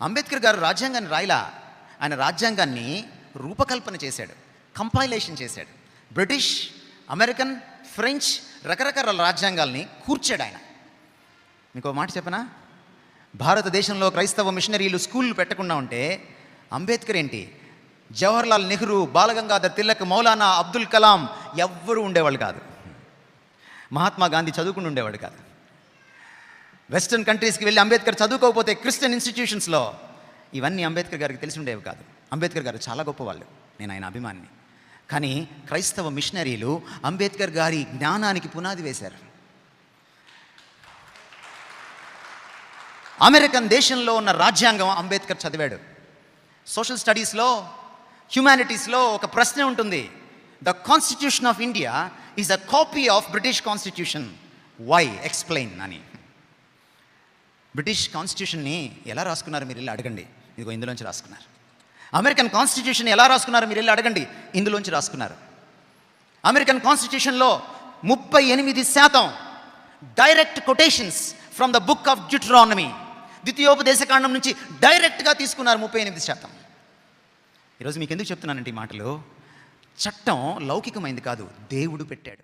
అంబేద్కర్ గారు రాజ్యాంగాన్ని రాయలా, ఆయన రాజ్యాంగాన్ని రూపకల్పన చేశాడు, కంపైలేషన్ చేశాడు. బ్రిటిష్, అమెరికన్, ఫ్రెంచ్ రకరకాల రాజ్యాంగాల్ని కూర్చాడు ఆయన. మీకు ఒక మాట చెప్పనా, భారతదేశంలో క్రైస్తవ మిషనరీలు స్కూళ్ళు పెట్టకుండా ఉంటే అంబేద్కర్ ఏంటి, జవహర్లాల్ నెహ్రూ, బాలగంగాధర్ తిలక్, మౌలానా అబ్దుల్ కలాం ఎవ్వరూ ఉండేవాళ్ళు కాదు. మహాత్మా గాంధీ చదువుకుని ఉండేవాడు కాదు. వెస్టర్న్ కంట్రీస్కి వెళ్ళి అంబేద్కర్ చదువుకోకపోతే క్రిస్టియన్ ఇన్స్టిట్యూషన్స్లో ఇవన్నీ అంబేద్కర్ గారికి తెలిసి ఉండేవి కాదు. అంబేద్కర్ గారు చాలా గొప్పవాళ్ళు, నేను ఆయన అభిమానిని. కానీ క్రైస్తవ మిషనరీలు అంబేద్కర్ గారి జ్ఞానానికి పునాది వేశారు. అమెరికన్ దేశంలో ఉన్న రాజ్యాంగం అంబేద్కర్ చదివాడు. సోషల్ స్టడీస్లో, హ్యుమానిటీస్లో ఒక ప్రశ్న ఉంటుంది, the constitution of India is a copy of British constitution, why, explain అని. బ్రిటిష్ కాన్స్టిట్యూషన్ని ఎలా రాసుకున్నారు మీరు వెళ్ళి అడగండి, ఇదిగో ఇందులోంచి రాసుకున్నారు. అమెరికన్ కాన్స్టిట్యూషన్ ఎలా రాసుకున్నారు మీరు వెళ్ళి అడగండి, ఇందులోంచి రాసుకున్నారు. అమెరికన్ కాన్స్టిట్యూషన్లో 38% direct quotations from the book of Deuteronomy, ద్వితీయోపదేశకాండం నుంచి డైరెక్ట్గా తీసుకున్నారు 38%. ఈరోజు మీకు ఎందుకు చెప్తున్నానంటే ఈ మాటలు, చట్టం లౌకికమైంది కాదు, దేవుడు పెట్టాడు.